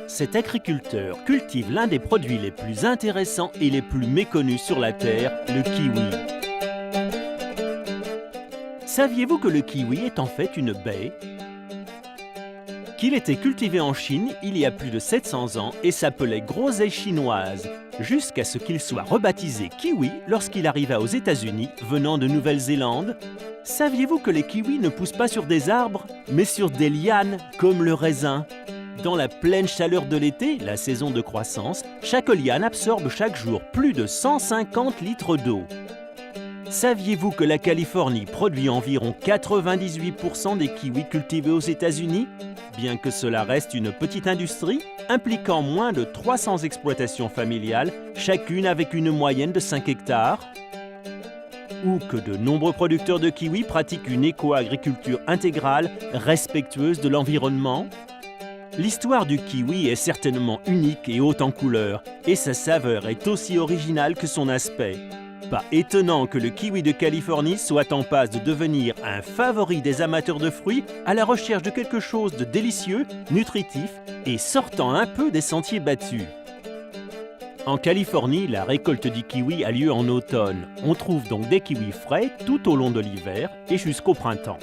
Cet agriculteur cultive l'un des produits les plus intéressants et les plus méconnus sur la Terre, le kiwi. Saviez-vous que le kiwi est en fait une baie? Qu'il était cultivé en Chine il y a plus de 700 ans et s'appelait groseille chinoise, jusqu'à ce qu'il soit rebaptisé kiwi lorsqu'il arriva aux États-Unis venant de Nouvelle-Zélande? Saviez-vous que les kiwis ne poussent pas sur des arbres, mais sur des lianes, comme le raisin? Dans la pleine chaleur de l'été, la saison de croissance, chaque liane absorbe chaque jour plus de 150 litres d'eau. Saviez-vous que la Californie produit environ 98% des kiwis cultivés aux États-Unis? Bien que cela reste une petite industrie, impliquant moins de 300 exploitations familiales, chacune avec une moyenne de 5 hectares. Ou que de nombreux producteurs de kiwis pratiquent une éco-agriculture intégrale, respectueuse de l'environnement. L'histoire du kiwi est certainement unique et haute en couleurs, et sa saveur est aussi originale que son aspect. Pas étonnant que le kiwi de Californie soit en passe de devenir un favori des amateurs de fruits à la recherche de quelque chose de délicieux, nutritif et sortant un peu des sentiers battus. En Californie, la récolte du kiwi a lieu en automne. On trouve donc des kiwis frais tout au long de l'hiver et jusqu'au printemps.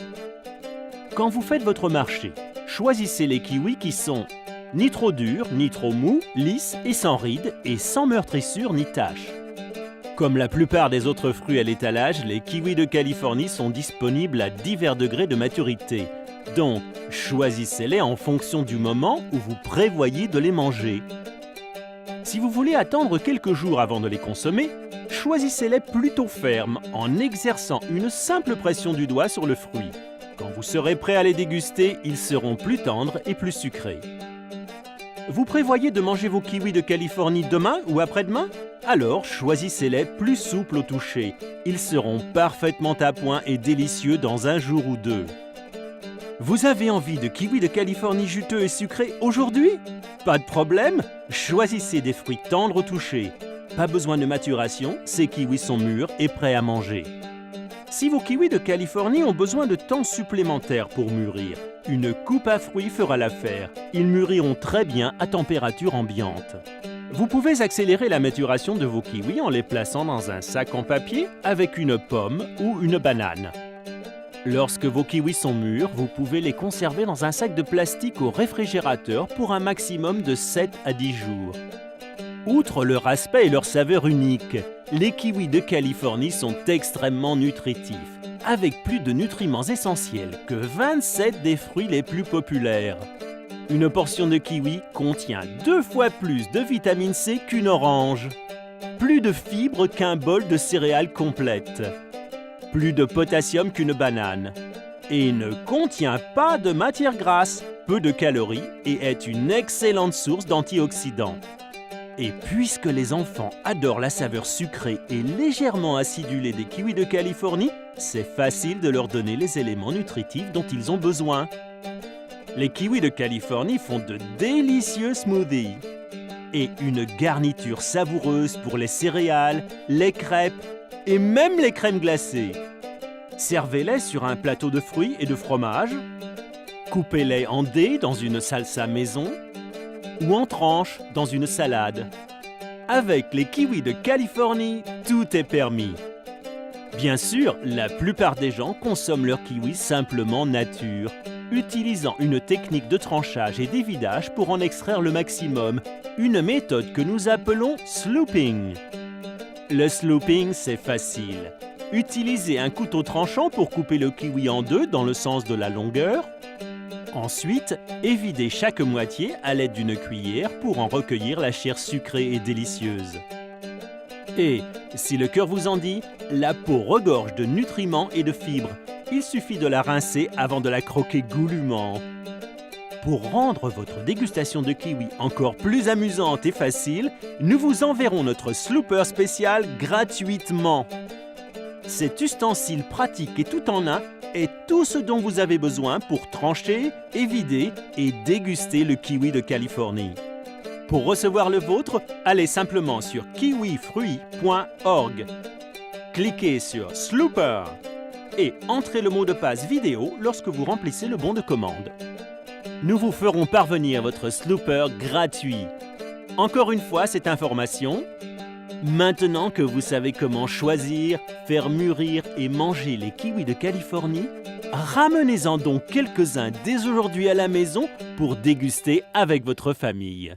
Quand vous faites votre marché, choisissez les kiwis qui sont ni trop durs, ni trop mous, lisses et sans rides et sans meurtrissures ni taches. Comme la plupart des autres fruits à l'étalage, les kiwis de Californie sont disponibles à divers degrés de maturité. Donc, choisissez-les en fonction du moment où vous prévoyez de les manger. Si vous voulez attendre quelques jours avant de les consommer, choisissez-les plutôt fermes en exerçant une simple pression du doigt sur le fruit. Quand vous serez prêt à les déguster, ils seront plus tendres et plus sucrés. Vous prévoyez de manger vos kiwis de Californie demain ou après-demain? Alors choisissez-les plus souples au toucher. Ils seront parfaitement à point et délicieux dans un jour ou deux. Vous avez envie de kiwis de Californie juteux et sucrés aujourd'hui? Pas de problème, choisissez des fruits tendres au toucher. Pas besoin de maturation, ces kiwis sont mûrs et prêts à manger. Si vos kiwis de Californie ont besoin de temps supplémentaire pour mûrir, une coupe à fruits fera l'affaire. Ils mûriront très bien à température ambiante. Vous pouvez accélérer la maturation de vos kiwis en les plaçant dans un sac en papier avec une pomme ou une banane. Lorsque vos kiwis sont mûrs, vous pouvez les conserver dans un sac de plastique au réfrigérateur pour un maximum de 7 à 10 jours. Outre leur aspect et leur saveur unique, les kiwis de Californie sont extrêmement nutritifs, avec plus de nutriments essentiels que 27 des fruits les plus populaires. Une portion de kiwi contient 2 fois plus de vitamine C qu'une orange, plus de fibres qu'un bol de céréales complète, plus de potassium qu'une banane, et ne contient pas de matière grasse, peu de calories et est une excellente source d'antioxydants. Et puisque les enfants adorent la saveur sucrée et légèrement acidulée des kiwis de Californie, c'est facile de leur donner les éléments nutritifs dont ils ont besoin. Les kiwis de Californie font de délicieux smoothies et une garniture savoureuse pour les céréales, les crêpes et même les crèmes glacées. Servez-les sur un plateau de fruits et de fromage, coupez-les en dés dans une salsa maison ou en tranches dans une salade. Avec les kiwis de Californie, tout est permis. Bien sûr, la plupart des gens consomment leurs kiwis simplement nature, utilisant une technique de tranchage et d'évidage pour en extraire le maximum, une méthode que nous appelons slooping. Le slooping, c'est facile. Utilisez un couteau tranchant pour couper le kiwi en deux dans le sens de la longueur. Ensuite, évidez chaque moitié à l'aide d'une cuillère pour en recueillir la chair sucrée et délicieuse. Et, si le cœur vous en dit, la peau regorge de nutriments et de fibres. Il suffit de la rincer avant de la croquer goulûment. Pour rendre votre dégustation de kiwi encore plus amusante et facile, nous vous enverrons notre slooper spécial gratuitement. Cet ustensile pratique et tout en un est tout ce dont vous avez besoin pour trancher, évider et déguster le kiwi de Californie. Pour recevoir le vôtre, allez simplement sur kiwifruits.org. Cliquez sur Slooper et entrez le mot de passe vidéo lorsque vous remplissez le bon de commande. nous vous ferons parvenir votre slooper gratuit. Encore une fois, cette information. Maintenant que vous savez comment choisir, faire mûrir et manger les kiwis de Californie, ramenez-en donc quelques-uns dès aujourd'hui à la maison pour déguster avec votre famille.